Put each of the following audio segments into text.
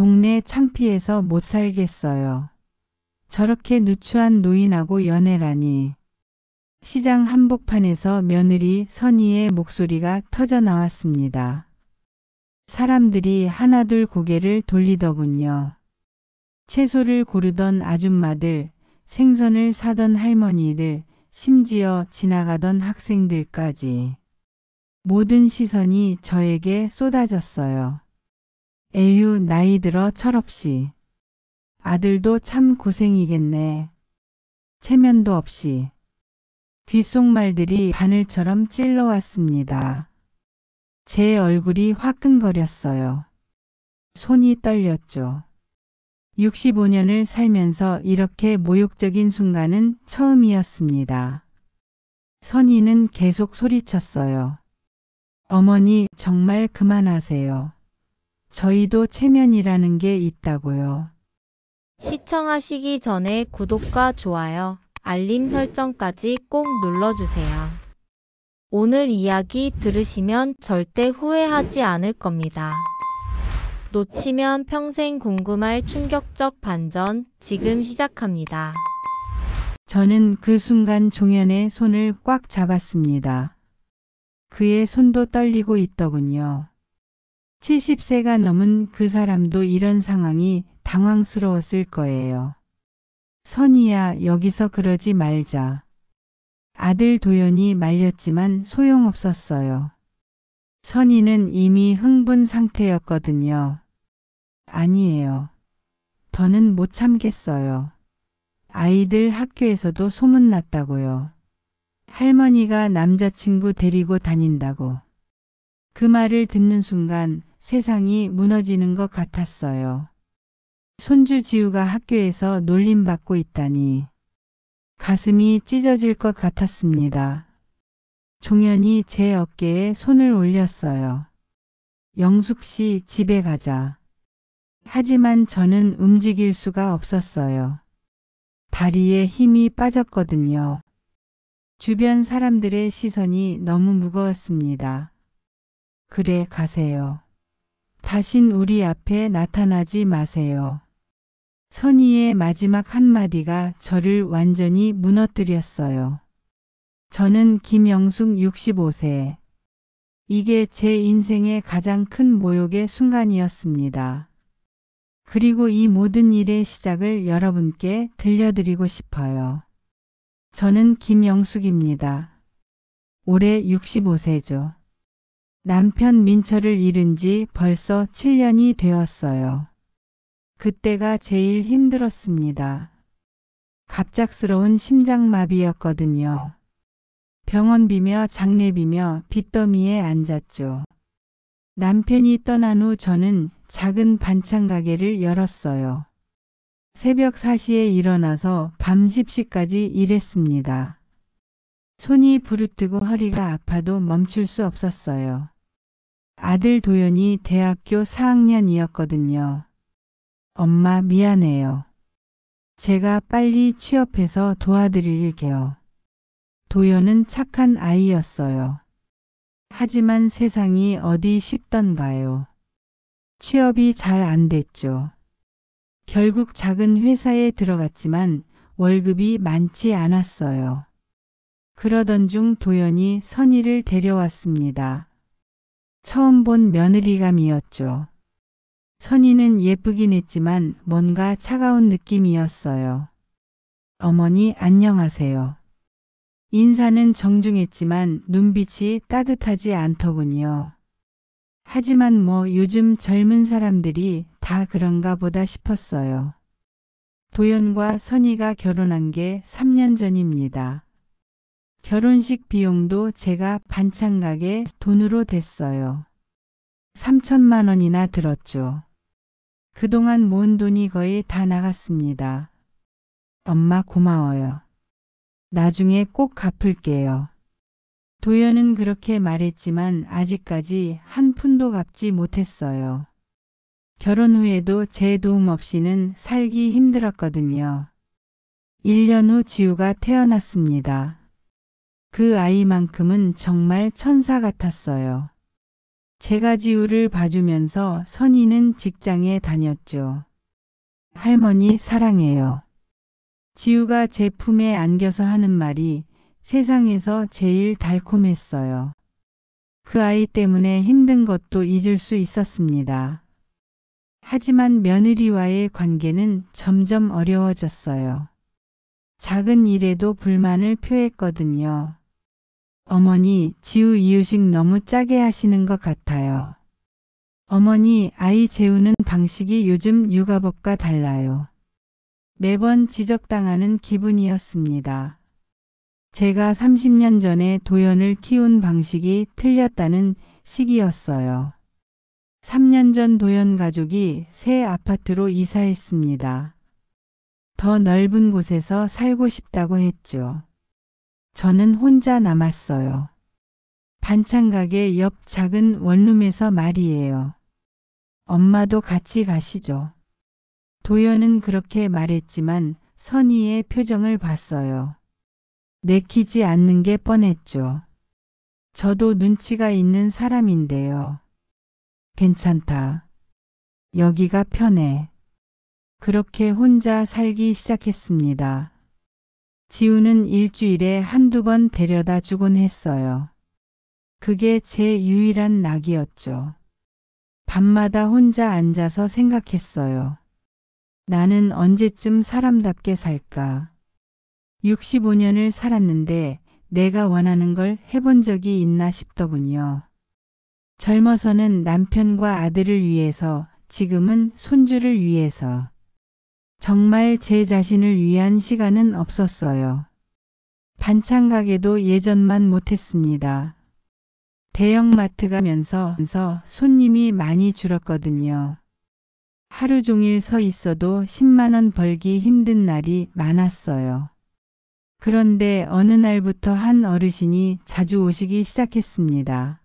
동네 창피해서 못 살겠어요. 저렇게 누추한 노인하고 연애라니. 시장 한복판에서 며느리 선희의 목소리가 터져 나왔습니다. 사람들이 하나둘 고개를 돌리더군요. 채소를 고르던 아줌마들, 생선을 사던 할머니들, 심지어 지나가던 학생들까지. 모든 시선이 저에게 쏟아졌어요. 에휴, 나이 들어 철없이. 아들도 참 고생이겠네. 체면도 없이. 귓속말들이 바늘처럼 찔러왔습니다. 제 얼굴이 화끈거렸어요. 손이 떨렸죠. 65년을 살면서 이렇게 모욕적인 순간은 처음이었습니다. 선희는 계속 소리쳤어요. 어머니, 정말 그만하세요. 저희도 체면이라는 게 있다고요. 시청하시기 전에 구독과 좋아요, 알림 설정까지 꼭 눌러주세요. 오늘 이야기 들으시면 절대 후회하지 않을 겁니다. 놓치면 평생 궁금할 충격적 반전, 지금 시작합니다. 저는 그 순간 종현의 손을 꽉 잡았습니다. 그의 손도 떨리고 있더군요. 70세가 넘은 그 사람도 이런 상황이 당황스러웠을 거예요. 선희야, 여기서 그러지 말자. 아들 도연이 말렸지만 소용없었어요. 선희는 이미 흥분 상태였거든요. 아니에요. 더는 못 참겠어요. 아이들 학교에서도 소문났다고요. 할머니가 남자친구 데리고 다닌다고. 그 말을 듣는 순간 세상이 무너지는 것 같았어요. 손주 지우가 학교에서 놀림받고 있다니. 가슴이 찢어질 것 같았습니다. 종현이 제 어깨에 손을 올렸어요. 영숙 씨, 집에 가자. 하지만 저는 움직일 수가 없었어요. 다리에 힘이 빠졌거든요. 주변 사람들의 시선이 너무 무거웠습니다. 그래, 가세요. 다신 우리 앞에 나타나지 마세요. 선희의 마지막 한마디가 저를 완전히 무너뜨렸어요. 저는 김영숙 65세. 이게 제 인생의 가장 큰 모욕의 순간이었습니다. 그리고 이 모든 일의 시작을 여러분께 들려드리고 싶어요. 저는 김영숙입니다. 올해 65세죠. 남편 민철을 잃은 지 벌써 7년이 되었어요. 그때가 제일 힘들었습니다. 갑작스러운 심장마비였거든요. 병원비며 장례비며 빚더미에 앉았죠. 남편이 떠난 후 저는 작은 반찬 가게를 열었어요. 새벽 4시에 일어나서 밤 10시까지 일했습니다. 손이 부르뜨고 허리가 아파도 멈출 수 없었어요. 아들 도연이 대학교 4학년이었거든요. 엄마, 미안해요. 제가 빨리 취업해서 도와드릴게요. 도연은 착한 아이였어요. 하지만 세상이 어디 쉽던가요. 취업이 잘 안 됐죠. 결국 작은 회사에 들어갔지만 월급이 많지 않았어요. 그러던 중 도연이 선희를 데려왔습니다. 처음 본 며느리감이었죠. 선희는 예쁘긴 했지만 뭔가 차가운 느낌이었어요. 어머니, 안녕하세요. 인사는 정중했지만 눈빛이 따뜻하지 않더군요. 하지만 뭐 요즘 젊은 사람들이 다 그런가 보다 싶었어요. 도연과 선희가 결혼한 게 3년 전입니다. 결혼식 비용도 제가 반찬 가게 돈으로 댔어요. 3천만 원이나 들었죠. 그동안 모은 돈이 거의 다 나갔습니다. 엄마, 고마워요. 나중에 꼭 갚을게요. 도연은 그렇게 말했지만 아직까지 한 푼도 갚지 못했어요. 결혼 후에도 제 도움 없이는 살기 힘들었거든요. 1년 후 지우가 태어났습니다. 그 아이만큼은 정말 천사 같았어요. 제가 지우를 봐주면서 선희는 직장에 다녔죠. 할머니 사랑해요. 지우가 제 품에 안겨서 하는 말이 세상에서 제일 달콤했어요. 그 아이 때문에 힘든 것도 잊을 수 있었습니다. 하지만 며느리와의 관계는 점점 어려워졌어요. 작은 일에도 불만을 표했거든요. 어머니, 지우 이유식 너무 짜게 하시는 것 같아요. 어머니, 아이 재우는 방식이 요즘 육아법과 달라요. 매번 지적당하는 기분이었습니다. 제가 30년 전에 도연을 키운 방식이 틀렸다는 시기였어요. 3년 전 도연 가족이 새 아파트로 이사했습니다. 더 넓은 곳에서 살고 싶다고 했죠. 저는 혼자 남았어요. 반찬 가게 옆 작은 원룸에서 말이에요. 엄마도 같이 가시죠. 도연은 그렇게 말했지만 선희의 표정을 봤어요. 내키지 않는 게 뻔했죠. 저도 눈치가 있는 사람인데요. 괜찮다. 여기가 편해. 그렇게 혼자 살기 시작했습니다. 지우는 일주일에 한두 번 데려다 주곤 했어요. 그게 제 유일한 낙이었죠. 밤마다 혼자 앉아서 생각했어요. 나는 언제쯤 사람답게 살까? 65년을 살았는데 내가 원하는 걸 해본 적이 있나 싶더군요. 젊어서는 남편과 아들을 위해서, 지금은 손주를 위해서. 정말 제 자신을 위한 시간은 없었어요. 반찬 가게도 예전만 못했습니다. 대형마트 가면서 손님이 많이 줄었거든요. 하루 종일 서 있어도 10만 원 벌기 힘든 날이 많았어요. 그런데 어느 날부터 한 어르신이 자주 오시기 시작했습니다.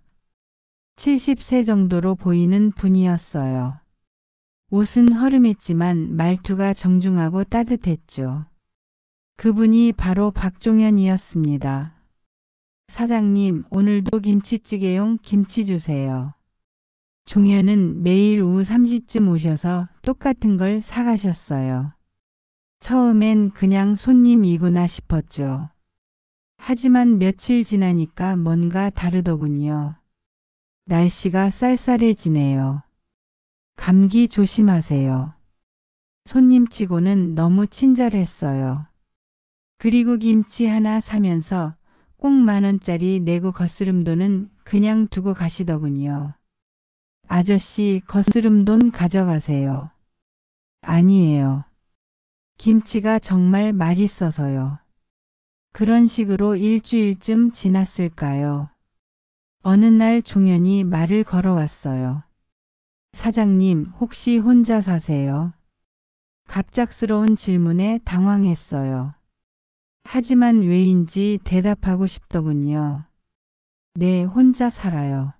70세 정도로 보이는 분이었어요. 옷은 허름했지만 말투가 정중하고 따뜻했죠. 그분이 바로 박종현이었습니다. 사장님, 오늘도 김치찌개용 김치 주세요. 종현은 매일 오후 3시쯤 오셔서 똑같은 걸 사가셨어요. 처음엔 그냥 손님이구나 싶었죠. 하지만 며칠 지나니까 뭔가 다르더군요. 날씨가 쌀쌀해지네요. 감기 조심하세요. 손님치고는 너무 친절했어요. 그리고 김치 하나 사면서 꼭 10,000원짜리 내고 거스름돈은 그냥 두고 가시더군요. 아저씨, 거스름돈 가져가세요. 아니에요. 김치가 정말 맛있어서요. 그런 식으로 일주일쯤 지났을까요? 어느 날 종현이 말을 걸어왔어요. 사장님, 혹시 혼자 사세요? 갑작스러운 질문에 당황했어요. 하지만 왜인지 대답하고 싶더군요. 네, 혼자 살아요.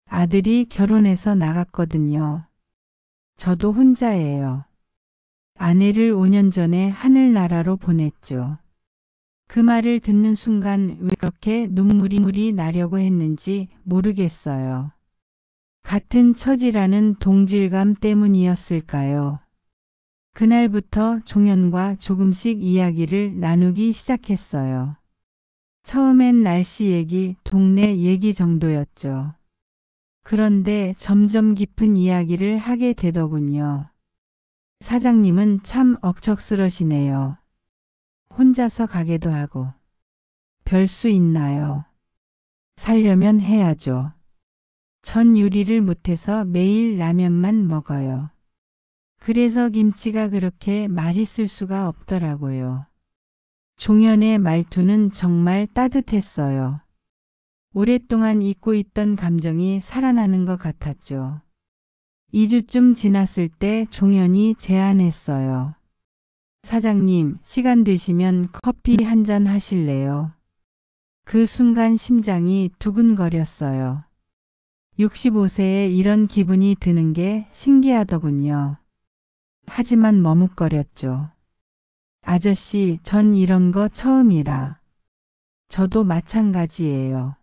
아들이 결혼해서 나갔거든요. 저도 혼자예요. 아내를 5년 전에 하늘나라로 보냈죠. 그 말을 듣는 순간 왜 그렇게 눈물이 나려고 했는지 모르겠어요. 같은 처지라는 동질감 때문이었을까요? 그날부터 종현과 조금씩 이야기를 나누기 시작했어요. 처음엔 날씨 얘기, 동네 얘기 정도였죠. 그런데 점점 깊은 이야기를 하게 되더군요. 사장님은 참 억척스러시네요. 혼자서 가게도 하고. 별 수 있나요? 살려면 해야죠. 전 요리를 못해서 매일 라면만 먹어요. 그래서 김치가 그렇게 맛있을 수가 없더라고요. 종현의 말투는 정말 따뜻했어요. 오랫동안 잊고 있던 감정이 살아나는 것 같았죠. 2주쯤 지났을 때 종현이 제안했어요. 사장님, 시간 되시면 커피 한 잔 하실래요? 그 순간 심장이 두근거렸어요. 65세에 이런 기분이 드는 게 신기하더군요. 하지만 머뭇거렸죠. 아저씨, 전 이런 거 처음이라. 저도 마찬가지예요.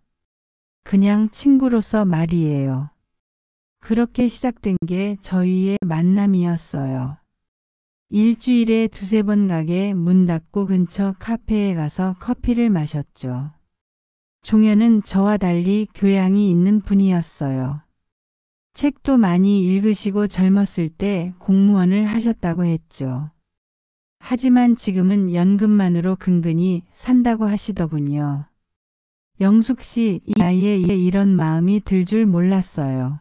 그냥 친구로서 말이에요. 그렇게 시작된 게 저희의 만남이었어요. 일주일에 두세 번 가게 문 닫고 근처 카페에 가서 커피를 마셨죠. 종현은 저와 달리 교양이 있는 분이었어요. 책도 많이 읽으시고 젊었을 때 공무원을 하셨다고 했죠. 하지만 지금은 연금만으로 근근히 산다고 하시더군요. 영숙 씨, 이 나이에 이런 마음이 들 줄 몰랐어요.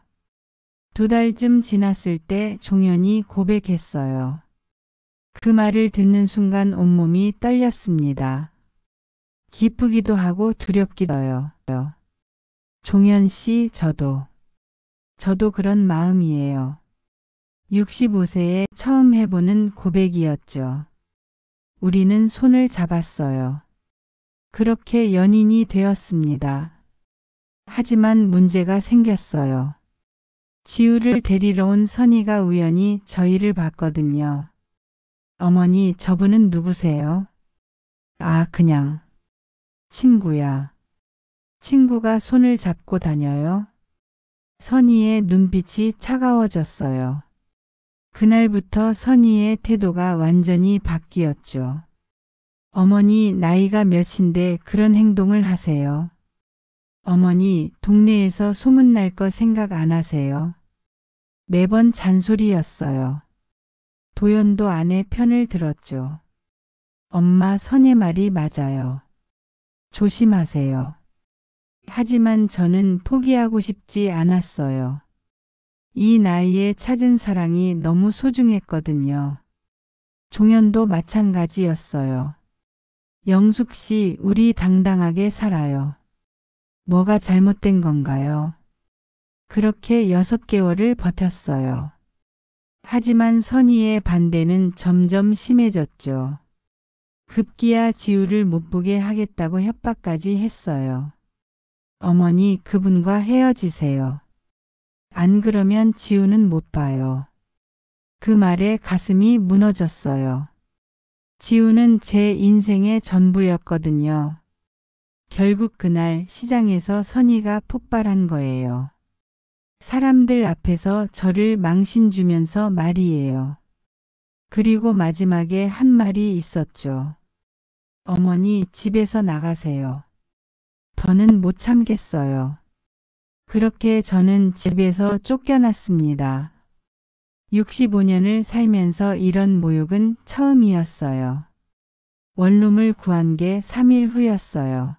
2달쯤 지났을 때 종현이 고백했어요. 그 말을 듣는 순간 온몸이 떨렸습니다. 기쁘기도 하고 두렵기도 해요. 종현 씨, 저도 그런 마음이에요. 65세에 처음 해보는 고백이었죠. 우리는 손을 잡았어요. 그렇게 연인이 되었습니다. 하지만 문제가 생겼어요. 지우를 데리러 온 선희가 우연히 저희를 봤거든요. 어머니, 저분은 누구세요? 아, 그냥 친구야. 친구가 손을 잡고 다녀요? 선희의 눈빛이 차가워졌어요. 그날부터 선희의 태도가 완전히 바뀌었죠. 어머니, 나이가 몇인데 그런 행동을 하세요? 어머니, 동네에서 소문날 거 생각 안 하세요? 매번 잔소리였어요. 도연도 아내 편을 들었죠. 엄마, 선의 말이 맞아요. 조심하세요. 하지만 저는 포기하고 싶지 않았어요. 이 나이에 찾은 사랑이 너무 소중했거든요. 종현도 마찬가지였어요. 영숙 씨, 우리 당당하게 살아요. 뭐가 잘못된 건가요? 그렇게 6개월을 버텼어요. 하지만 선희의 반대는 점점 심해졌죠. 급기야 지우를 못 보게 하겠다고 협박까지 했어요. 어머니, 그분과 헤어지세요. 안 그러면 지우는 못 봐요. 그 말에 가슴이 무너졌어요. 지우는 제 인생의 전부였거든요. 결국 그날 시장에서 선희가 폭발한 거예요. 사람들 앞에서 저를 망신 주면서 말이에요. 그리고 마지막에 한 말이 있었죠. 어머니, 집에서 나가세요. 더는 못 참겠어요. 그렇게 저는 집에서 쫓겨났습니다. 65년을 살면서 이런 모욕은 처음이었어요. 원룸을 구한 게 3일 후였어요.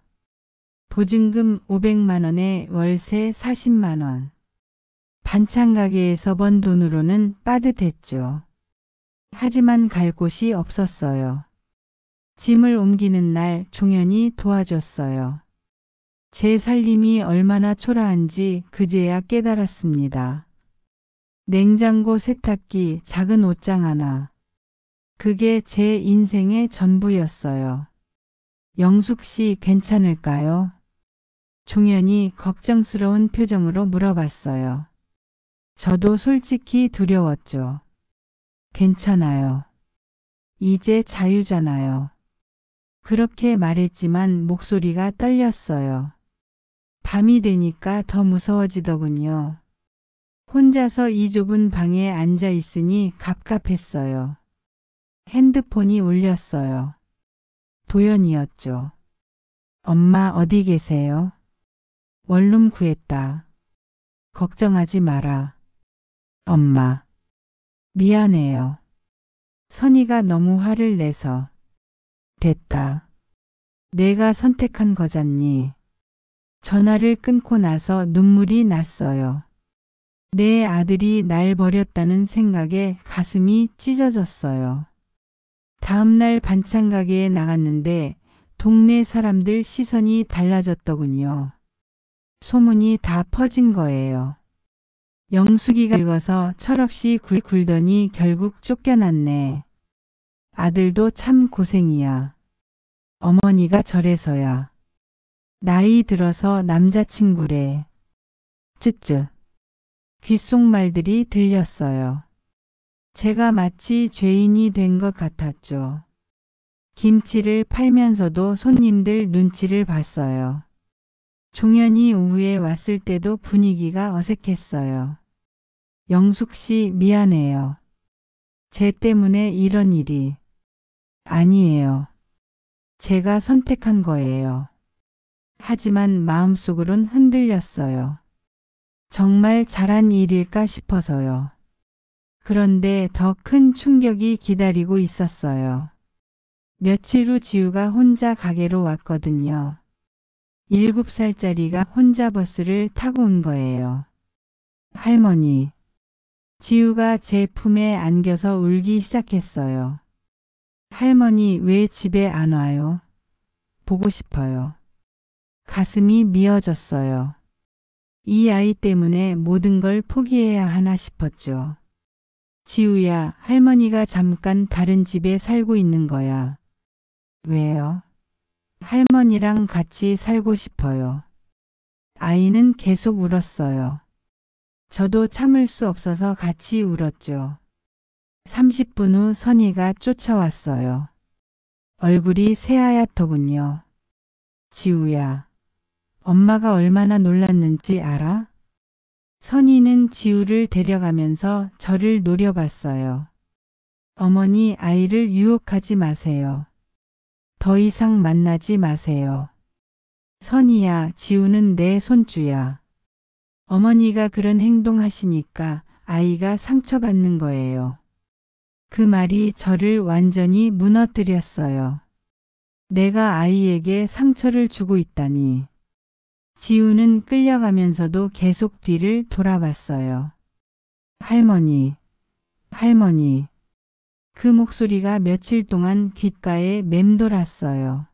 보증금 500만 원에 월세 40만 원. 반찬 가게에서 번 돈으로는 빠듯했죠. 하지만 갈 곳이 없었어요. 짐을 옮기는 날 종현이 도와줬어요. 제 살림이 얼마나 초라한지 그제야 깨달았습니다. 냉장고, 세탁기, 작은 옷장 하나. 그게 제 인생의 전부였어요. 영숙 씨, 괜찮을까요? 종현이 걱정스러운 표정으로 물어봤어요. 저도 솔직히 두려웠죠. 괜찮아요. 이제 자유잖아요. 그렇게 말했지만 목소리가 떨렸어요. 밤이 되니까 더 무서워지더군요. 혼자서 이 좁은 방에 앉아 있으니 갑갑했어요. 핸드폰이 울렸어요. 도연이었죠. 엄마, 어디 계세요? 원룸 구했다. 걱정하지 마라. 엄마, 미안해요. 선희가 너무 화를 내서. 됐다. 내가 선택한 거잖니. 전화를 끊고 나서 눈물이 났어요. 내 아들이 날 버렸다는 생각에 가슴이 찢어졌어요. 다음날 반찬 가게에 나갔는데 동네 사람들 시선이 달라졌더군요. 소문이 다 퍼진 거예요. 영숙이가 늙어서 철없이 굴더니 결국 쫓겨났네. 아들도 참 고생이야. 어머니가 저래서야. 나이 들어서 남자친구래. 쯧쯧. 귓속말들이 들렸어요. 제가 마치 죄인이 된 것 같았죠. 김치를 팔면서도 손님들 눈치를 봤어요. 종현이 오후에 왔을 때도 분위기가 어색했어요. 영숙 씨 미안해요. 쟤 때문에 이런 일이. 아니에요. 제가 선택한 거예요. 하지만 마음속으론 흔들렸어요. 정말 잘한 일일까 싶어서요. 그런데 더 큰 충격이 기다리고 있었어요. 며칠 후 지우가 혼자 가게로 왔거든요. 7살짜리가 혼자 버스를 타고 온 거예요. 할머니. 지우가 제 품에 안겨서 울기 시작했어요. 할머니 왜 집에 안 와요? 보고 싶어요. 가슴이 미어졌어요. 이 아이 때문에 모든 걸 포기해야 하나 싶었죠. 지우야, 할머니가 잠깐 다른 집에 살고 있는 거야. 왜요? 할머니랑 같이 살고 싶어요. 아이는 계속 울었어요. 저도 참을 수 없어서 같이 울었죠. 30분 후 선이가 쫓아왔어요. 얼굴이 새하얗더군요. 지우야, 엄마가 얼마나 놀랐는지 알아? 선이는 지우를 데려가면서 저를 노려봤어요. 어머니, 아이를 유혹하지 마세요. 더 이상 만나지 마세요. 선이야, 지우는 내 손주야. 어머니가 그런 행동하시니까 아이가 상처받는 거예요. 그 말이 저를 완전히 무너뜨렸어요. 내가 아이에게 상처를 주고 있다니. 지우는 끌려가면서도 계속 뒤를 돌아봤어요. 할머니, 할머니. 그 목소리가 며칠 동안 귓가에 맴돌았어요.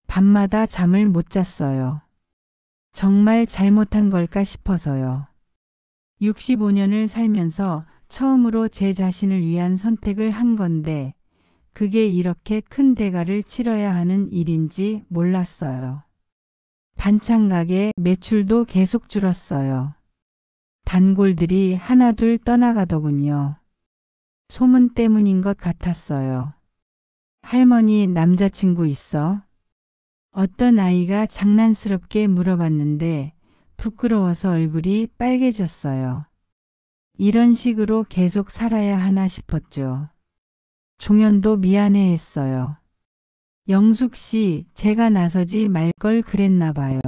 밤마다 잠을 못 잤어요. 정말 잘못한 걸까 싶어서요. 65년을 살면서 처음으로 제 자신을 위한 선택을 한 건데 그게 이렇게 큰 대가를 치러야 하는 일인지 몰랐어요. 반찬 가게 매출도 계속 줄었어요. 단골들이 하나둘 떠나가더군요. 소문 때문인 것 같았어요. 할머니 남자친구 있어? 어떤 아이가 장난스럽게 물어봤는데 부끄러워서 얼굴이 빨개졌어요. 이런 식으로 계속 살아야 하나 싶었죠. 종현도 미안해했어요. 영숙 씨, 제가 나서지 말 걸 그랬나 봐요.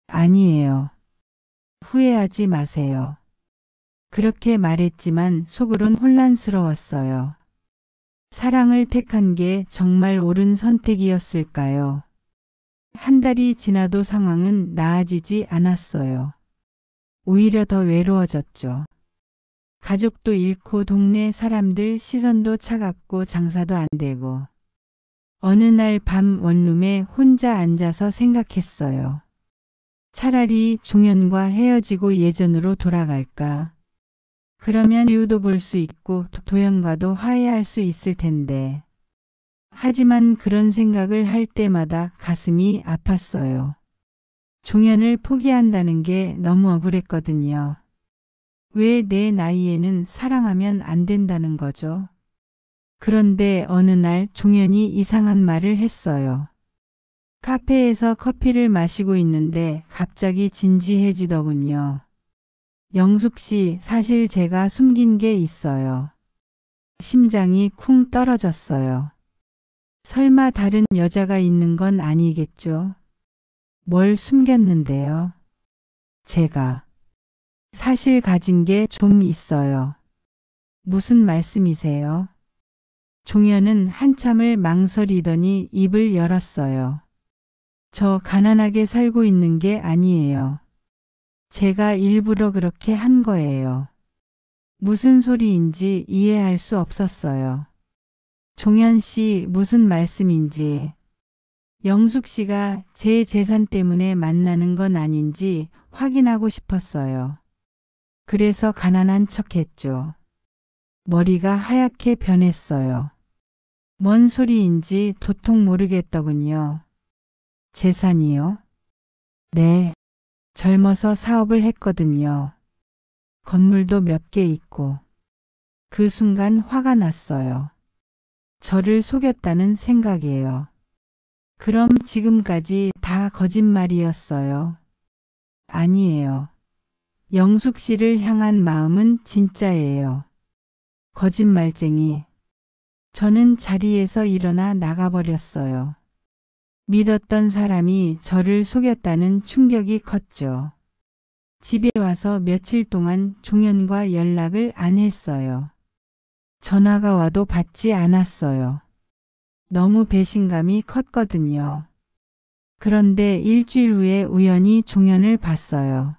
아니에요. 후회하지 마세요. 그렇게 말했지만 속으론 혼란스러웠어요. 사랑을 택한 게 정말 옳은 선택이었을까요? 한 달이 지나도 상황은 나아지지 않았어요. 오히려 더 외로워졌죠. 가족도 잃고 동네 사람들 시선도 차갑고 장사도 안 되고. 어느 날 밤 원룸에 혼자 앉아서 생각했어요. 차라리 종현과 헤어지고 예전으로 돌아갈까. 그러면 지우도 볼 수 있고 도연과도 화해할 수 있을 텐데. 하지만 그런 생각을 할 때마다 가슴이 아팠어요. 종현을 포기한다는 게 너무 억울했거든요. 왜 내 나이에는 사랑하면 안 된다는 거죠? 그런데 어느 날 종현이 이상한 말을 했어요. 카페에서 커피를 마시고 있는데 갑자기 진지해지더군요. 영숙 씨, 사실 제가 숨긴 게 있어요. 심장이 쿵 떨어졌어요. 설마 다른 여자가 있는 건 아니겠죠? 뭘 숨겼는데요? 제가 사실 가진 게 좀 있어요. 무슨 말씀이세요? 종현은 한참을 망설이더니 입을 열었어요. 저 가난하게 살고 있는 게 아니에요. 제가 일부러 그렇게 한 거예요. 무슨 소리인지 이해할 수 없었어요. 종현 씨, 무슨 말씀인지. 영숙 씨가 제 재산 때문에 만나는 건 아닌지 확인하고 싶었어요. 그래서 가난한 척했죠. 머리가 하얗게 변했어요. 뭔 소리인지 도통 모르겠더군요. 재산이요? 네. 젊어서 사업을 했거든요. 건물도 몇 개 있고. 그 순간 화가 났어요. 저를 속였다는 생각이에요. 그럼 지금까지 다 거짓말이었어요. 아니에요. 영숙 씨를 향한 마음은 진짜예요. 거짓말쟁이. 저는 자리에서 일어나 나가버렸어요. 믿었던 사람이 저를 속였다는 충격이 컸죠. 집에 와서 며칠 동안 종현과 연락을 안 했어요. 전화가 와도 받지 않았어요. 너무 배신감이 컸거든요. 그런데 일주일 후에 우연히 종현을 봤어요.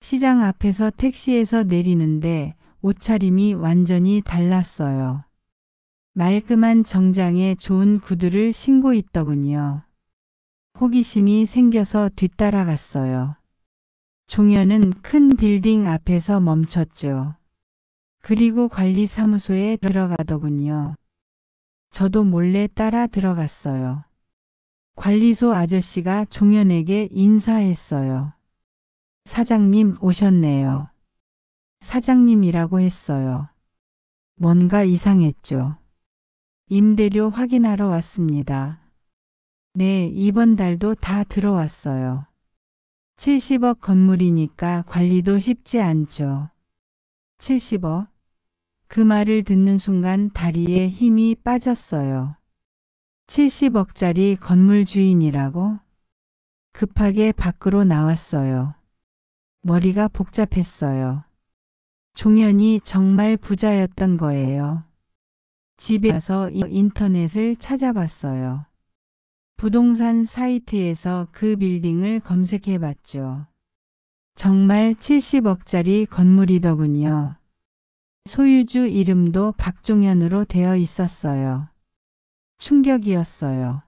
시장 앞에서 택시에서 내리는데 옷차림이 완전히 달랐어요. 말끔한 정장에 좋은 구두를 신고 있더군요. 호기심이 생겨서 뒤따라갔어요. 종현은 큰 빌딩 앞에서 멈췄죠. 그리고 관리사무소에 들어가더군요. 저도 몰래 따라 들어갔어요. 관리소 아저씨가 종현에게 인사했어요. 사장님 오셨네요. 사장님이라고 했어요. 뭔가 이상했죠. 임대료 확인하러 왔습니다. 네, 이번 달도 다 들어왔어요. 70억 건물이니까 관리도 쉽지 않죠. 70억? 그 말을 듣는 순간 다리에 힘이 빠졌어요. 70억짜리 건물 주인이라고? 급하게 밖으로 나왔어요. 머리가 복잡했어요. 종현이 정말 부자였던 거예요. 집에 와서 인터넷을 찾아봤어요. 부동산 사이트에서 그 빌딩을 검색해봤죠. 정말 70억짜리 건물이더군요. 소유주 이름도 박종현으로 되어 있었어요. 충격이었어요.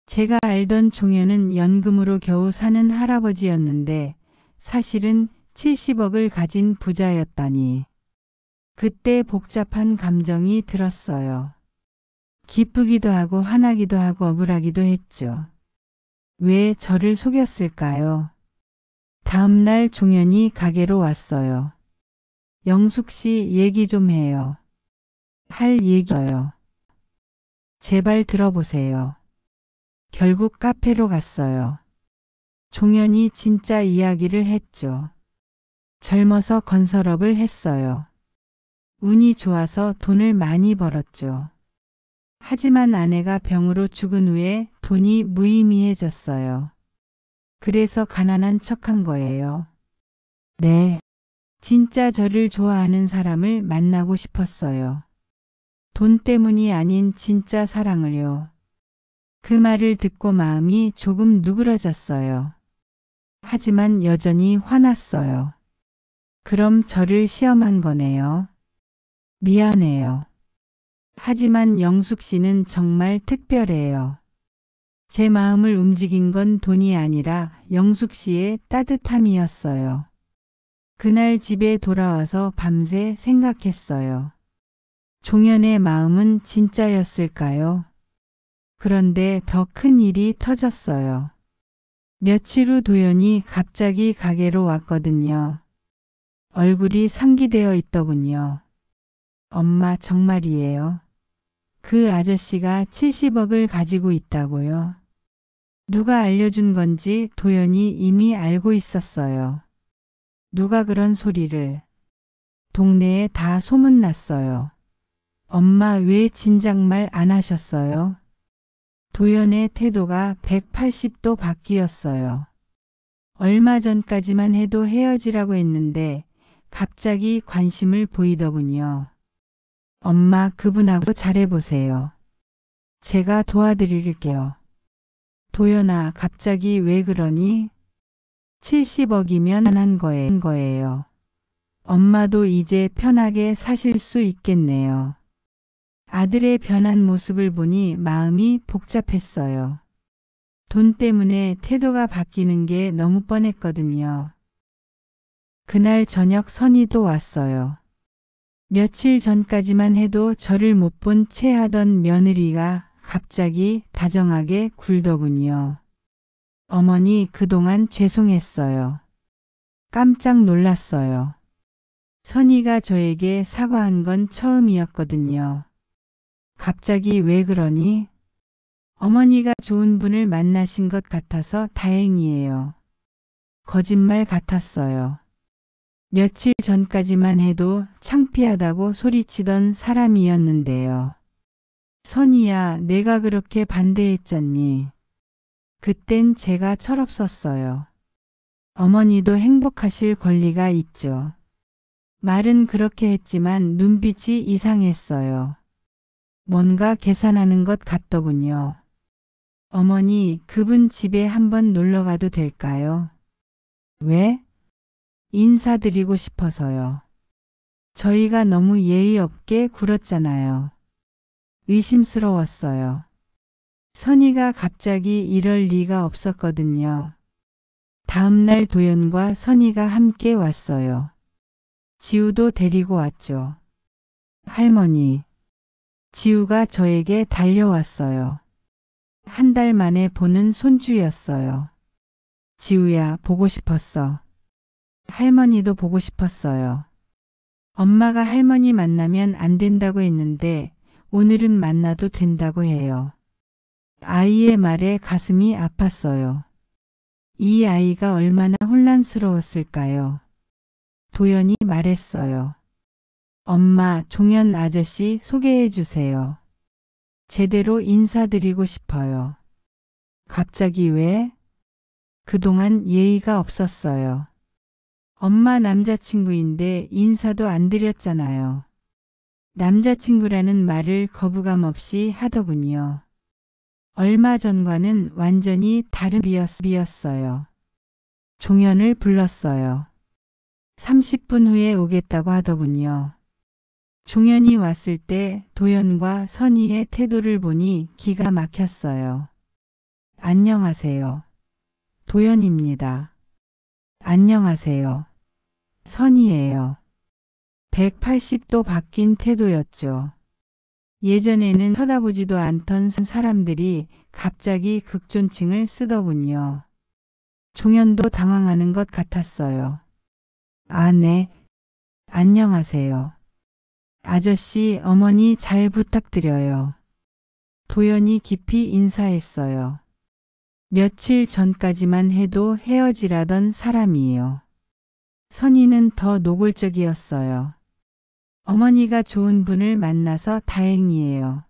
제가 알던 종현은 연금으로 겨우 사는 할아버지였는데 사실은 70억을 가진 부자였다니. 그때 복잡한 감정이 들었어요. 기쁘기도 하고 화나기도 하고 억울하기도 했죠. 왜 저를 속였을까요? 다음 날 종현이 가게로 왔어요. 영숙 씨 얘기 좀 해요. 할 얘기요. 제발 들어보세요. 결국 카페로 갔어요. 종현이 진짜 이야기를 했죠. 젊어서 건설업을 했어요. 운이 좋아서 돈을 많이 벌었죠. 하지만 아내가 병으로 죽은 후에 돈이 무의미해졌어요. 그래서 가난한 척한 거예요. 네. 진짜 저를 좋아하는 사람을 만나고 싶었어요. 돈 때문이 아닌 진짜 사랑을요. 그 말을 듣고 마음이 조금 누그러졌어요. 하지만 여전히 화났어요. 그럼 저를 시험한 거네요. 미안해요. 하지만 영숙 씨는 정말 특별해요. 제 마음을 움직인 건 돈이 아니라 영숙 씨의 따뜻함이었어요. 그날 집에 돌아와서 밤새 생각했어요. 종현의 마음은 진짜였을까요? 그런데 더 큰 일이 터졌어요. 며칠 후 도연이 갑자기 가게로 왔거든요. 얼굴이 상기되어 있더군요. 엄마 정말이에요. 그 아저씨가 70억을 가지고 있다고요. 누가 알려준 건지 도연이 이미 알고 있었어요. 누가 그런 소리를. 동네에 다 소문났어요. 엄마 왜 진작 말 안 하셨어요? 도연의 태도가 180도 바뀌었어요. 얼마 전까지만 해도 헤어지라고 했는데 갑자기 관심을 보이더군요. 엄마 그분하고 잘해보세요. 제가 도와드릴게요. 도연아 갑자기 왜 그러니? 70억이면 한 거예요. 엄마도 이제 편하게 사실 수 있겠네요. 아들의 변한 모습을 보니 마음이 복잡했어요. 돈 때문에 태도가 바뀌는 게 너무 뻔했거든요. 그날 저녁 선이도 왔어요. 며칠 전까지만 해도 저를 못 본 채 하던 며느리가 갑자기 다정하게 굴더군요. 어머니 그동안 죄송했어요. 깜짝 놀랐어요. 선이가 저에게 사과한 건 처음이었거든요. 갑자기 왜 그러니? 어머니가 좋은 분을 만나신 것 같아서 다행이에요. 거짓말 같았어요. 며칠 전까지만 해도 창피하다고 소리치던 사람이었는데요. 선이야, 내가 그렇게 반대했잖니. 그땐 제가 철없었어요. 어머니도 행복하실 권리가 있죠. 말은 그렇게 했지만 눈빛이 이상했어요. 뭔가 계산하는 것 같더군요. 어머니, 그분 집에 한번 놀러 가도 될까요? 왜? 인사드리고 싶어서요. 저희가 너무 예의 없게 굴었잖아요. 의심스러웠어요. 선이가 갑자기 이럴 리가 없었거든요. 다음날 도연과 선이가 함께 왔어요. 지우도 데리고 왔죠. 할머니. 지우가 저에게 달려왔어요. 한 달 만에 보는 손주였어요. 지우야, 보고 싶었어. 할머니도 보고 싶었어요. 엄마가 할머니 만나면 안 된다고 했는데 오늘은 만나도 된다고 해요. 아이의 말에 가슴이 아팠어요. 이 아이가 얼마나 혼란스러웠을까요? 도연이 말했어요. 엄마, 종현 아저씨 소개해 주세요. 제대로 인사드리고 싶어요. 갑자기 왜? 그동안 예의가 없었어요. 엄마 남자친구인데 인사도 안 드렸잖아요. 남자친구라는 말을 거부감 없이 하더군요. 얼마 전과는 완전히 다른 비였어요. 종현을 불렀어요. 30분 후에 오겠다고 하더군요. 종현이 왔을 때 도연과 선희의 태도를 보니 기가 막혔어요. 안녕하세요. 도연입니다. 안녕하세요. 선희예요. 180도 바뀐 태도였죠. 예전에는 쳐다보지도 않던 사람들이 갑자기 극존칭을 쓰더군요. 종현도 당황하는 것 같았어요. 아, 네. 안녕하세요. 아저씨, 어머니 잘 부탁드려요. 도연이 깊이 인사했어요. 며칠 전까지만 해도 헤어지라던 사람이에요. 선희는 더 노골적이었어요. 어머니가 좋은 분을 만나서 다행이에요.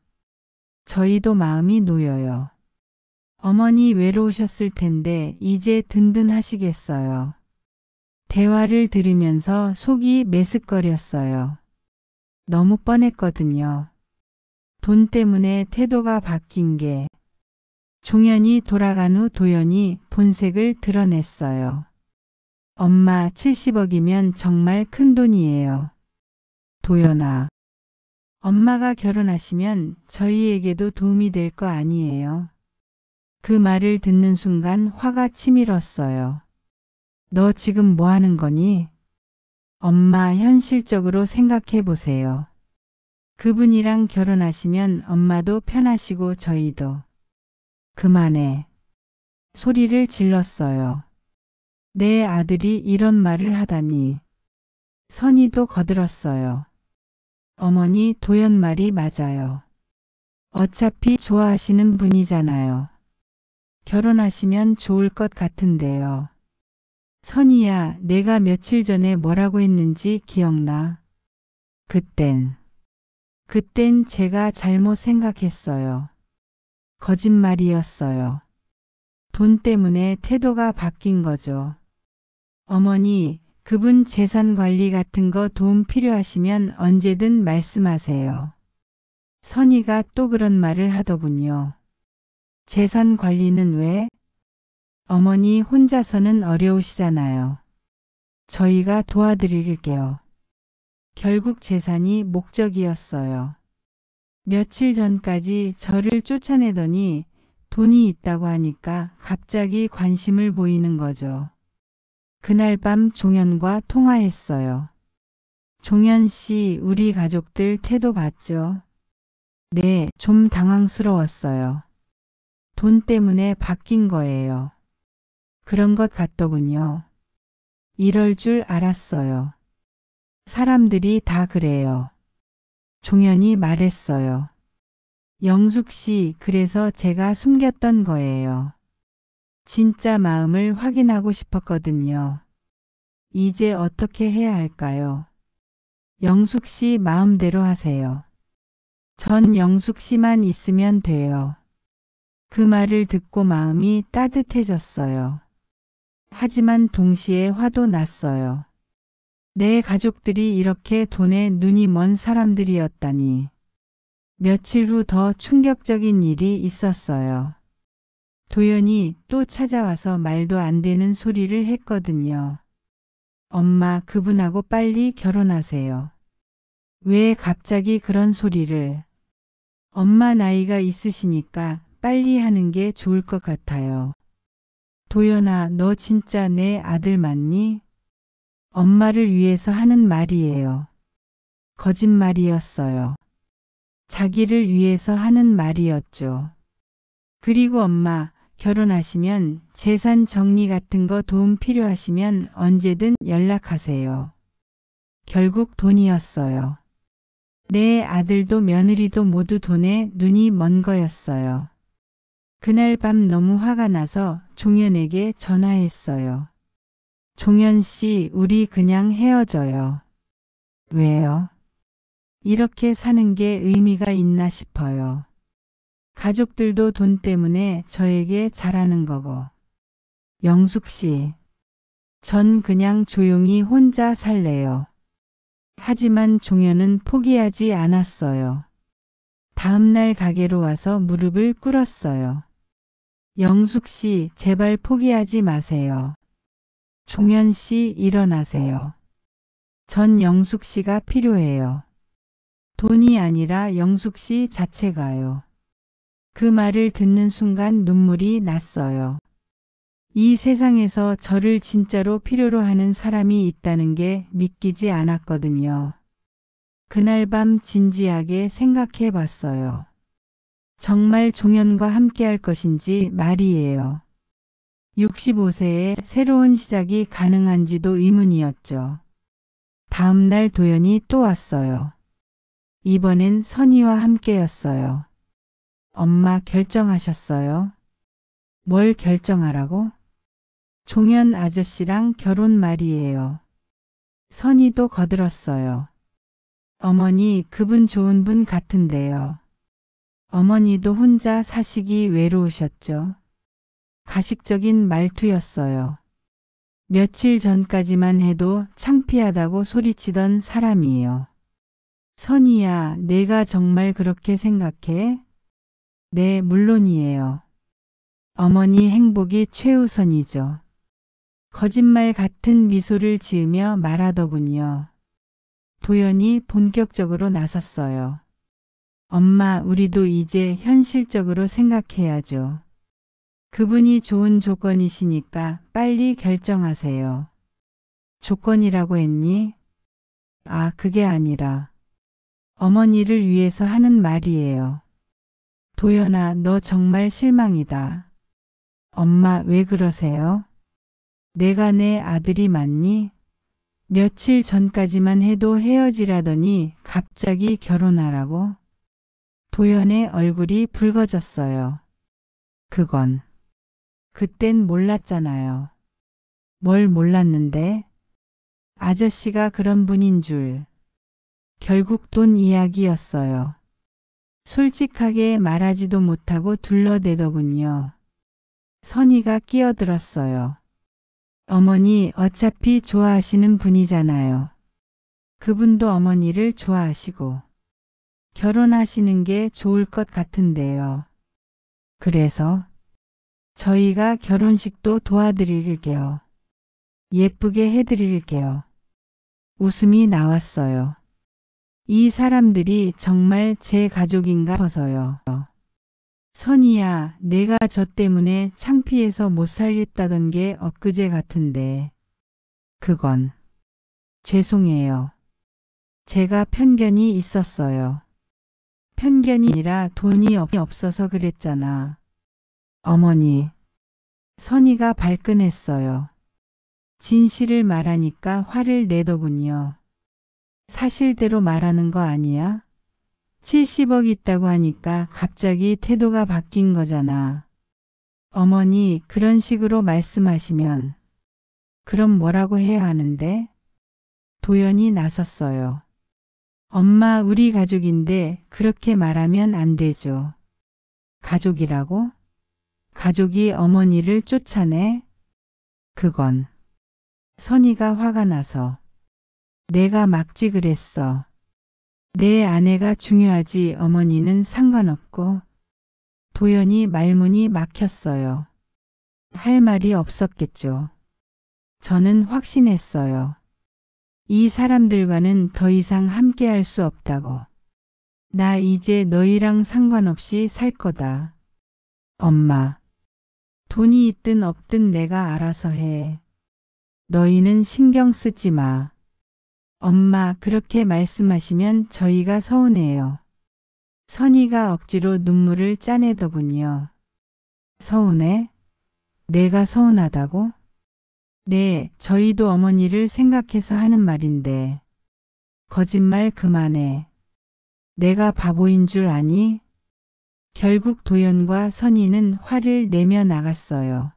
저희도 마음이 놓여요. 어머니 외로우셨을 텐데 이제 든든하시겠어요. 대화를 들으면서 속이 메스꺼렸어요. 너무 뻔했거든요. 돈 때문에 태도가 바뀐 게. 종현이 돌아간 후 도연이 본색을 드러냈어요. 엄마, 70억이면 정말 큰 돈이에요. 도연아, 엄마가 결혼하시면 저희에게도 도움이 될 거 아니에요. 그 말을 듣는 순간 화가 치밀었어요. 너 지금 뭐 하는 거니? 엄마, 현실적으로 생각해 보세요. 그분이랑 결혼하시면 엄마도 편하시고 저희도. 그만해. 소리를 질렀어요. 내 아들이 이런 말을 하다니. 선희도 거들었어요. 어머니, 도연 말이 맞아요. 어차피 좋아하시는 분이잖아요. 결혼하시면 좋을 것 같은데요. 선희야, 내가 며칠 전에 뭐라고 했는지 기억나? 그땐 제가 잘못 생각했어요. 거짓말이었어요. 돈 때문에 태도가 바뀐 거죠. 어머니, 그분 재산 관리 같은 거 도움 필요하시면 언제든 말씀하세요. 선희가 또 그런 말을 하더군요. 재산 관리는 왜? 어머니 혼자서는 어려우시잖아요. 저희가 도와드릴게요. 결국 재산이 목적이었어요. 며칠 전까지 저를 쫓아내더니 돈이 있다고 하니까 갑자기 관심을 보이는 거죠. 그날 밤 종현과 통화했어요. 종현 씨, 우리 가족들 태도 봤죠? 네, 좀 당황스러웠어요. 돈 때문에 바뀐 거예요. 그런 것 같더군요. 이럴 줄 알았어요. 사람들이 다 그래요. 종현이 말했어요. 영숙 씨, 그래서 제가 숨겼던 거예요. 진짜 마음을 확인하고 싶었거든요. 이제 어떻게 해야 할까요? 영숙 씨 마음대로 하세요. 전 영숙 씨만 있으면 돼요. 그 말을 듣고 마음이 따뜻해졌어요. 하지만 동시에 화도 났어요. 내 가족들이 이렇게 돈에 눈이 먼 사람들이었다니. 며칠 후 더 충격적인 일이 있었어요. 도연이 또 찾아와서 말도 안 되는 소리를 했거든요. 엄마, 그분하고 빨리 결혼하세요. 왜 갑자기 그런 소리를? 엄마 나이가 있으시니까 빨리 하는 게 좋을 것 같아요. 도연아, 너 진짜 내 아들 맞니? 엄마를 위해서 하는 말이에요. 거짓말이었어요. 자기를 위해서 하는 말이었죠. 그리고 엄마, 결혼하시면 재산 정리 같은 거 도움 필요하시면 언제든 연락하세요. 결국 돈이었어요. 내 아들도 며느리도 모두 돈에 눈이 먼 거였어요. 그날 밤 너무 화가 나서 종현에게 전화했어요. 종현 씨, 우리 그냥 헤어져요. 왜요? 이렇게 사는 게 의미가 있나 싶어요. 가족들도 돈 때문에 저에게 잘하는 거고. 영숙 씨, 전 그냥 조용히 혼자 살래요. 하지만 종현은 포기하지 않았어요. 다음날 가게로 와서 무릎을 꿇었어요. 영숙 씨, 제발 포기하지 마세요. 종현 씨, 일어나세요. 전 영숙 씨가 필요해요. 돈이 아니라 영숙 씨 자체가요. 그 말을 듣는 순간 눈물이 났어요. 이 세상에서 저를 진짜로 필요로 하는 사람이 있다는 게 믿기지 않았거든요. 그날 밤 진지하게 생각해 봤어요. 정말 종현과 함께 할 것인지 말이에요. 65세에 새로운 시작이 가능한지도 의문이었죠. 다음 날 도연이 또 왔어요. 이번엔 선희와 함께였어요. 엄마, 결정하셨어요? 뭘 결정하라고? 종현 아저씨랑 결혼 말이에요. 선희도 거들었어요. 어머니, 그분 좋은 분 같은데요. 어머니도 혼자 사시기 외로우셨죠? 가식적인 말투였어요. 며칠 전까지만 해도 창피하다고 소리치던 사람이에요. 선희야, 내가 정말 그렇게 생각해? 네, 물론이에요. 어머니 행복이 최우선이죠. 거짓말 같은 미소를 지으며 말하더군요. 도연이 본격적으로 나섰어요. 엄마, 우리도 이제 현실적으로 생각해야죠. 그분이 좋은 조건이시니까 빨리 결정하세요. 조건이라고 했니? 아, 그게 아니라 어머니를 위해서 하는 말이에요. 도연아, 너 정말 실망이다. 엄마, 왜 그러세요? 내가 내 아들이 맞니? 며칠 전까지만 해도 헤어지라더니 갑자기 결혼하라고? 도연의 얼굴이 붉어졌어요. 그땐 몰랐잖아요. 뭘 몰랐는데? 아저씨가 그런 분인 줄. 결국 돈 이야기였어요. 솔직하게 말하지도 못하고 둘러대더군요. 선희가 끼어들었어요. 어머니, 어차피 좋아하시는 분이잖아요. 그분도 어머니를 좋아하시고 결혼하시는 게 좋을 것 같은데요. 그래서 저희가 결혼식도 도와드릴게요. 예쁘게 해드릴게요. 웃음이 나왔어요. 이 사람들이 정말 제 가족인가 싶어서요. 선희야, 내가 저 때문에 창피해서 못 살겠다던 게 엊그제 같은데. 그건 죄송해요. 제가 편견이 있었어요. 편견이 아니라 돈이 없어서 그랬잖아. 어머니. 선희가 발끈했어요. 진실을 말하니까 화를 내더군요. 사실대로 말하는 거 아니야? 70억 있다고 하니까 갑자기 태도가 바뀐 거잖아. 어머니 그런 식으로 말씀하시면 그럼 뭐라고 해야 하는데? 도연이 나섰어요. 엄마 우리 가족인데 그렇게 말하면 안 되죠. 가족이라고? 가족이 어머니를 쫓아내? 그건. 선이가 화가 나서 내가 막지 그랬어. 내 아내가 중요하지 어머니는 상관없고. 도연이 말문이 막혔어요. 할 말이 없었겠죠. 저는 확신했어요. 이 사람들과는 더 이상 함께 할 수 없다고. 나 이제 너희랑 상관없이 살 거다. 엄마. 돈이 있든 없든 내가 알아서 해. 너희는 신경 쓰지 마. 엄마 그렇게 말씀하시면 저희가 서운해요. 선이가 억지로 눈물을 짜내더군요. 서운해? 내가 서운하다고? 네, 저희도 어머니를 생각해서 하는 말인데. 거짓말 그만해. 내가 바보인 줄 아니? 결국 도연과 선이는 화를 내며 나갔어요.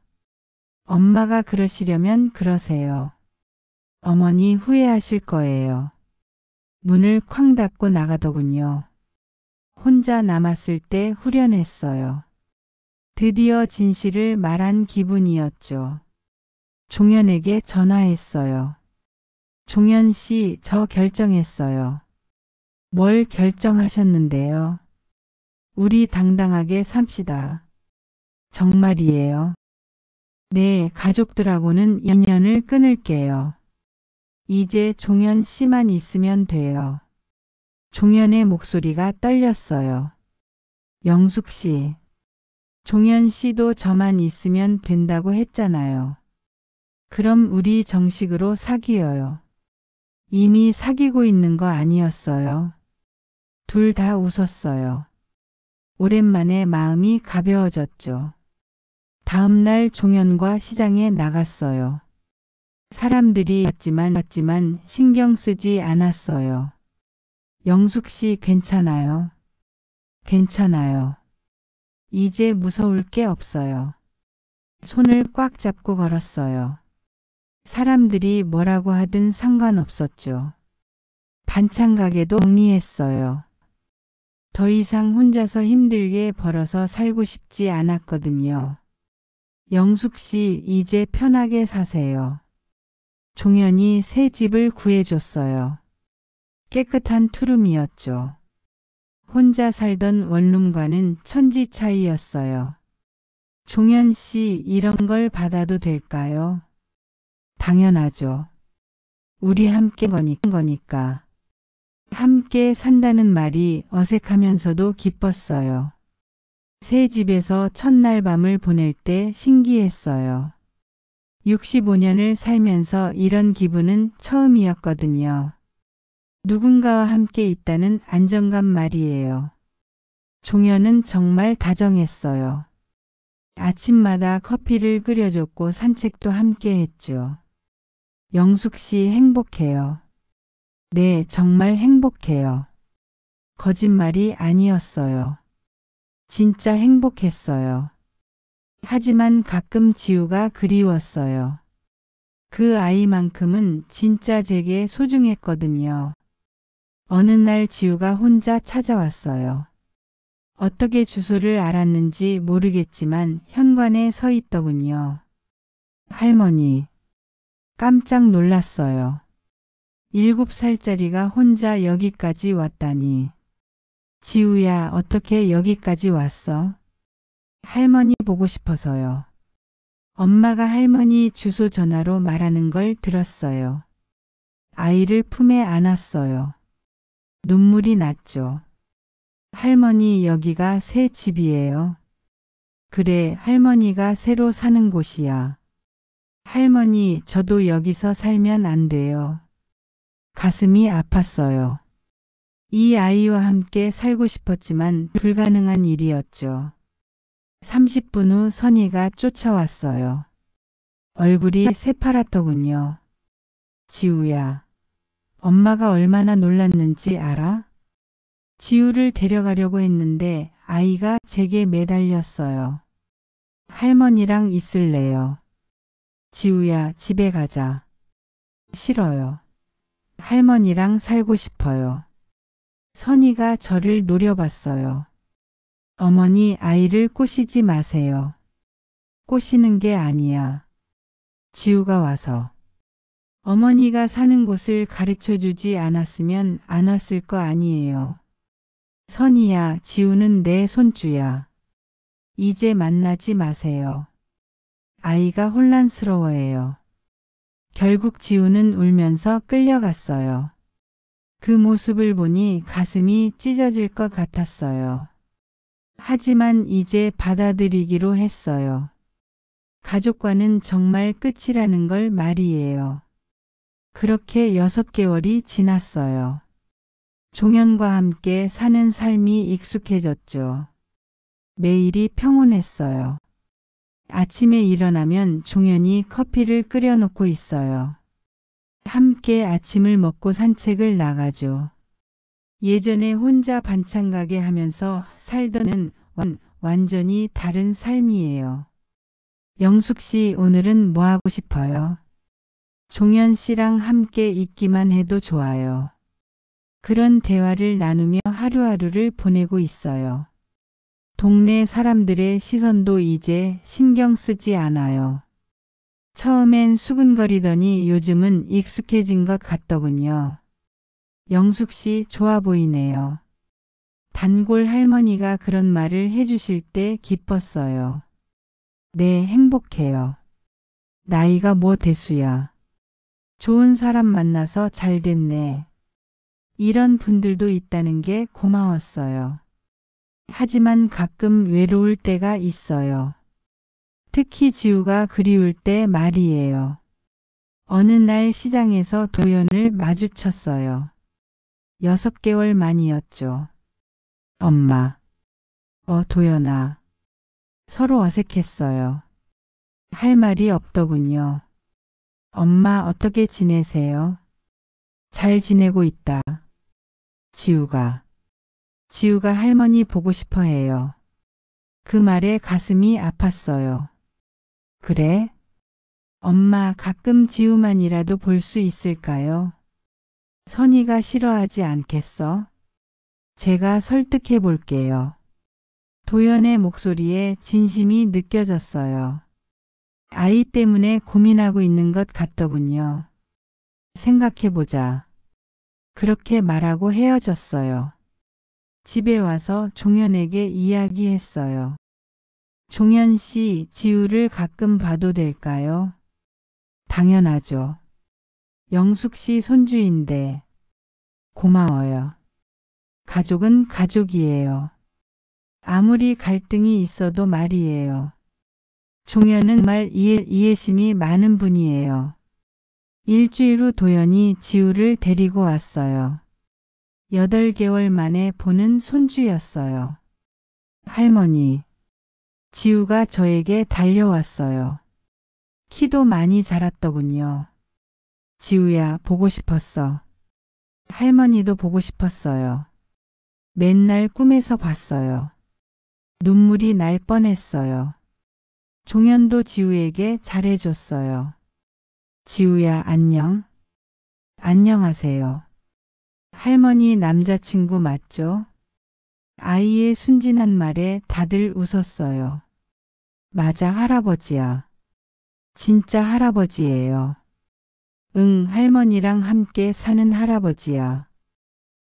엄마가 그러시려면 그러세요. 어머니 후회하실 거예요. 문을 쾅 닫고 나가더군요. 혼자 남았을 때 후련했어요. 드디어 진실을 말한 기분이었죠. 종현에게 전화했어요. 종현 씨, 저 결정했어요. 뭘 결정하셨는데요? 우리 당당하게 삽시다. 정말이에요. 네, 가족들하고는 인연을 끊을게요. 이제 종현 씨만 있으면 돼요. 종현의 목소리가 떨렸어요. 영숙 씨. 종현 씨도 저만 있으면 된다고 했잖아요. 그럼 우리 정식으로 사귀어요. 이미 사귀고 있는 거 아니었어요. 둘 다 웃었어요. 오랜만에 마음이 가벼워졌죠. 다음 날 종현과 시장에 나갔어요. 사람들이 왔지만 신경 쓰지 않았어요. 영숙 씨 괜찮아요? 괜찮아요. 이제 무서울 게 없어요. 손을 꽉 잡고 걸었어요. 사람들이 뭐라고 하든 상관없었죠. 반찬 가게도 정리했어요. 더 이상 혼자서 힘들게 벌어서 살고 싶지 않았거든요. 영숙 씨 이제 편하게 사세요. 종현이 새 집을 구해줬어요. 깨끗한 투룸이었죠. 혼자 살던 원룸과는 천지 차이였어요. 종현 씨 이런 걸 받아도 될까요? 당연하죠. 우리 함께 거니까. 함께 산다는 말이 어색하면서도 기뻤어요. 새 집에서 첫날 밤을 보낼 때 신기했어요. 65년을 살면서 이런 기분은 처음이었거든요. 누군가와 함께 있다는 안정감 말이에요. 종현은 정말 다정했어요. 아침마다 커피를 끓여줬고 산책도 함께 했죠. 영숙 씨 행복해요. 네, 정말 행복해요. 거짓말이 아니었어요. 진짜 행복했어요. 하지만 가끔 지우가 그리웠어요. 그 아이만큼은 진짜 제게 소중했거든요. 어느 날 지우가 혼자 찾아왔어요. 어떻게 주소를 알았는지 모르겠지만 현관에 서 있더군요. 할머니. 깜짝 놀랐어요. 7살짜리가 혼자 여기까지 왔다니. 지우야, 어떻게 여기까지 왔어? 할머니 보고 싶어서요. 엄마가 할머니 주소 전화로 말하는 걸 들었어요. 아이를 품에 안았어요. 눈물이 났죠. 할머니 여기가 새 집이에요. 그래, 할머니가 새로 사는 곳이야. 할머니, 저도 여기서 살면 안 돼요. 가슴이 아팠어요. 이 아이와 함께 살고 싶었지만 불가능한 일이었죠. 30분 후 선이가 쫓아왔어요. 얼굴이 새파랗더군요. 지우야, 엄마가 얼마나 놀랐는지 알아? 지우를 데려가려고 했는데 아이가 제게 매달렸어요. 할머니랑 있을래요. 지우야, 집에 가자. 싫어요. 할머니랑 살고 싶어요. 선이가 저를 노려봤어요. 어머니, 아이를 꼬시지 마세요. 꼬시는 게 아니야. 지우가 와서. 어머니가 사는 곳을 가르쳐 주지 않았으면 안 왔을 거 아니에요. 선이야, 지우는 내 손주야. 이제 만나지 마세요. 아이가 혼란스러워해요. 결국 지우는 울면서 끌려갔어요. 그 모습을 보니 가슴이 찢어질 것 같았어요. 하지만 이제 받아들이기로 했어요. 가족과는 정말 끝이라는 걸 말이에요. 그렇게 6개월이 지났어요. 종현과 함께 사는 삶이 익숙해졌죠. 매일이 평온했어요. 아침에 일어나면 종현이 커피를 끓여놓고 있어요. 함께 아침을 먹고 산책을 나가죠. 예전에 혼자 반찬 가게 하면서 살던 완전히 다른 삶이에요. 영숙 씨, 오늘은 뭐 하고 싶어요? 종현 씨랑 함께 있기만 해도 좋아요. 그런 대화를 나누며 하루하루를 보내고 있어요. 동네 사람들의 시선도 이제 신경 쓰지 않아요. 처음엔 수근거리더니 요즘은 익숙해진 것 같더군요. 영숙 씨, 좋아 보이네요. 단골 할머니가 그런 말을 해주실 때 기뻤어요. 네, 행복해요. 나이가 뭐 대수야. 좋은 사람 만나서 잘 됐네. 이런 분들도 있다는 게 고마웠어요. 하지만 가끔 외로울 때가 있어요. 특히 지우가 그리울 때 말이에요. 어느 날 시장에서 도연을 마주쳤어요. 6개월 만이었죠. 엄마. 도연아. 서로 어색했어요. 할 말이 없더군요. 엄마, 어떻게 지내세요? 잘 지내고 있다. 지우가 할머니 보고 싶어 해요. 그 말에 가슴이 아팠어요. 그래? 엄마, 가끔 지우만이라도 볼 수 있을까요? 선이가 싫어하지 않겠어? 제가 설득해 볼게요. 도연의 목소리에 진심이 느껴졌어요. 아이 때문에 고민하고 있는 것 같더군요. 생각해보자. 그렇게 말하고 헤어졌어요. 집에 와서 종현에게 이야기했어요. 종현 씨, 지우를 가끔 봐도 될까요? 당연하죠. 영숙 씨 손주인데. 고마워요. 가족은 가족이에요. 아무리 갈등이 있어도 말이에요. 종현은 정말 이해심이 많은 분이에요. 일주일 후 도연이 지우를 데리고 왔어요. 8개월 만에 보는 손주였어요. 할머니. 지우가 저에게 달려왔어요. 키도 많이 자랐더군요. 지우야, 보고 싶었어. 할머니도 보고 싶었어요. 맨날 꿈에서 봤어요. 눈물이 날 뻔했어요. 종현도 지우에게 잘해줬어요. 지우야, 안녕. 안녕하세요. 할머니 남자친구 맞죠? 아이의 순진한 말에 다들 웃었어요. 맞아, 할아버지야. 진짜 할아버지예요. 응, 할머니랑 함께 사는 할아버지야.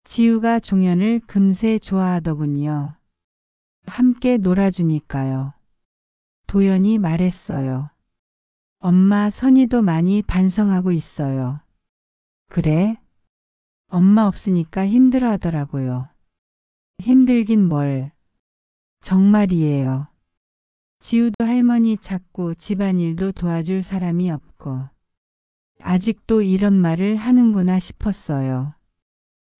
지우가 종현을 금세 좋아하더군요. 함께 놀아주니까요. 도연이 말했어요. 엄마, 선이도 많이 반성하고 있어요. 그래? 엄마 없으니까 힘들어 하더라고요. 힘들긴 뭘. 정말이에요. 지우도 할머니 찾고 집안일도 도와줄 사람이 없고 아직도 이런 말을 하는구나 싶었어요.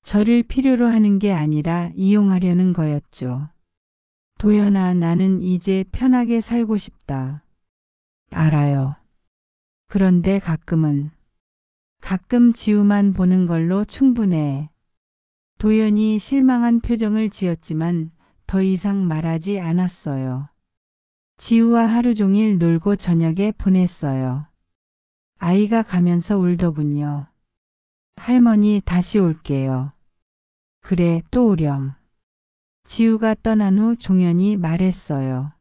저를 필요로 하는 게 아니라 이용하려는 거였죠. 도연아, 나는 이제 편하게 살고 싶다. 알아요. 그런데 가끔 지우만 보는 걸로 충분해. 도연이 실망한 표정을 지었지만 더 이상 말하지 않았어요. 지우와 하루 종일 놀고 저녁에 보냈어요. 아이가 가면서 울더군요. 할머니 다시 올게요. 그래 또 오렴. 지우가 떠난 후 종현이 말했어요.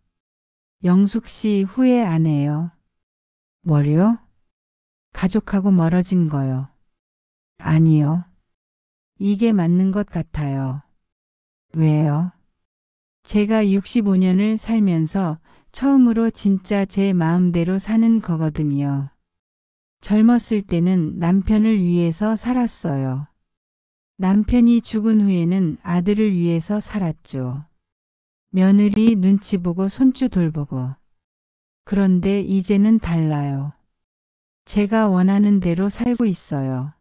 영숙 씨 후회 안 해요. 뭐요? 가족하고 멀어진 거요. 아니요. 이게 맞는 것 같아요. 왜요? 제가 65년을 살면서 처음으로 진짜 제 마음대로 사는 거거든요. 젊었을 때는 남편을 위해서 살았어요. 남편이 죽은 후에는 아들을 위해서 살았죠. 며느리 눈치 보고 손주 돌보고. 그런데 이제는 달라요. 제가 원하는 대로 살고 있어요.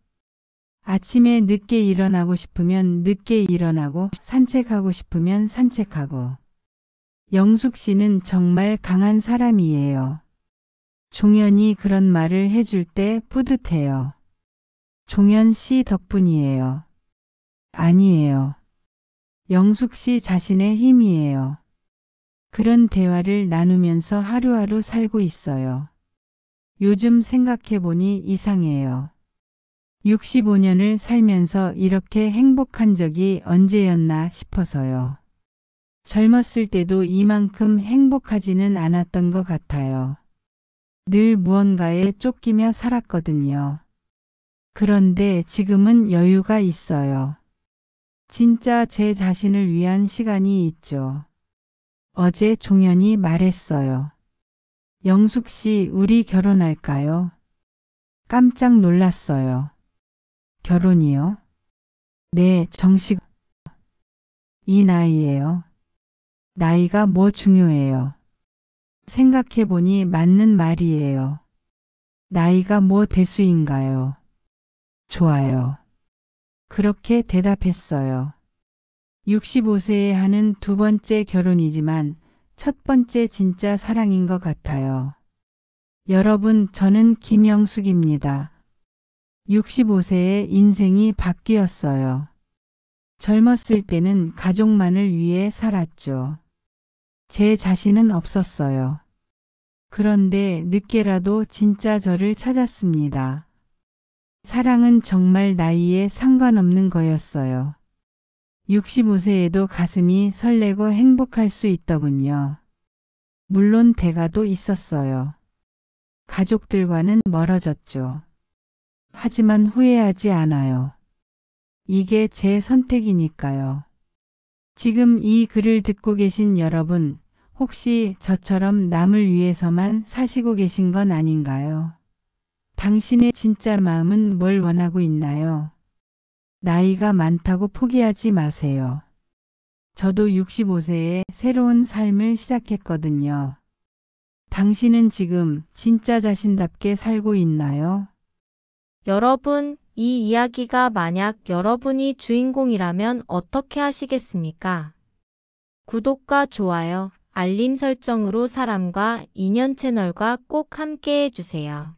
아침에 늦게 일어나고 싶으면 늦게 일어나고 산책하고 싶으면 산책하고. 영숙 씨는 정말 강한 사람이에요. 종현이 그런 말을 해줄 때 뿌듯해요. 종현 씨 덕분이에요. 아니에요. 영숙 씨 자신의 힘이에요. 그런 대화를 나누면서 하루하루 살고 있어요. 요즘 생각해보니 이상해요. 65년을 살면서 이렇게 행복한 적이 언제였나 싶어서요. 젊었을 때도 이만큼 행복하지는 않았던 것 같아요. 늘 무언가에 쫓기며 살았거든요. 그런데 지금은 여유가 있어요. 진짜 제 자신을 위한 시간이 있죠. 어제 종현이 말했어요. 영숙 씨, 우리 결혼할까요? 깜짝 놀랐어요. 결혼이요? 네, 정식. 이 나이에요. 나이가 뭐 중요해요. 생각해보니 맞는 말이에요. 나이가 뭐 대수인가요? 좋아요. 그렇게 대답했어요. 65세에 하는 두 번째 결혼이지만 첫 번째 진짜 사랑인 것 같아요. 여러분, 저는 김영숙입니다. 65세에 인생이 바뀌었어요. 젊었을 때는 가족만을 위해 살았죠. 제 자신은 없었어요. 그런데 늦게라도 진짜 저를 찾았습니다. 사랑은 정말 나이에 상관없는 거였어요. 65세에도 가슴이 설레고 행복할 수 있더군요. 물론 대가도 있었어요. 가족들과는 멀어졌죠. 하지만 후회하지 않아요. 이게 제 선택이니까요. 지금 이 글을 듣고 계신 여러분, 혹시 저처럼 남을 위해서만 사시고 계신 건 아닌가요? 당신의 진짜 마음은 뭘 원하고 있나요? 나이가 많다고 포기하지 마세요. 저도 65세에 새로운 삶을 시작했거든요. 당신은 지금 진짜 자신답게 살고 있나요? 여러분, 이 이야기가 만약 여러분이 주인공이라면 어떻게 하시겠습니까? 구독과 좋아요, 알림 설정으로 사람과 인연 채널과 꼭 함께 해주세요.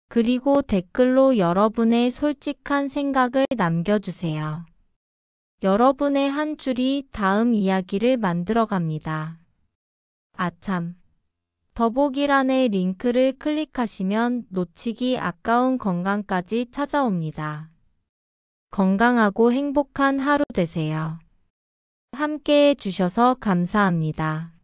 그리고 댓글로 여러분의 솔직한 생각을 남겨주세요. 여러분의 한 줄이 다음 이야기를 만들어갑니다. 아참. 더보기란의 링크를 클릭하시면 놓치기 아까운 건강까지 찾아옵니다. 건강하고 행복한 하루 되세요. 함께 해주셔서 감사합니다.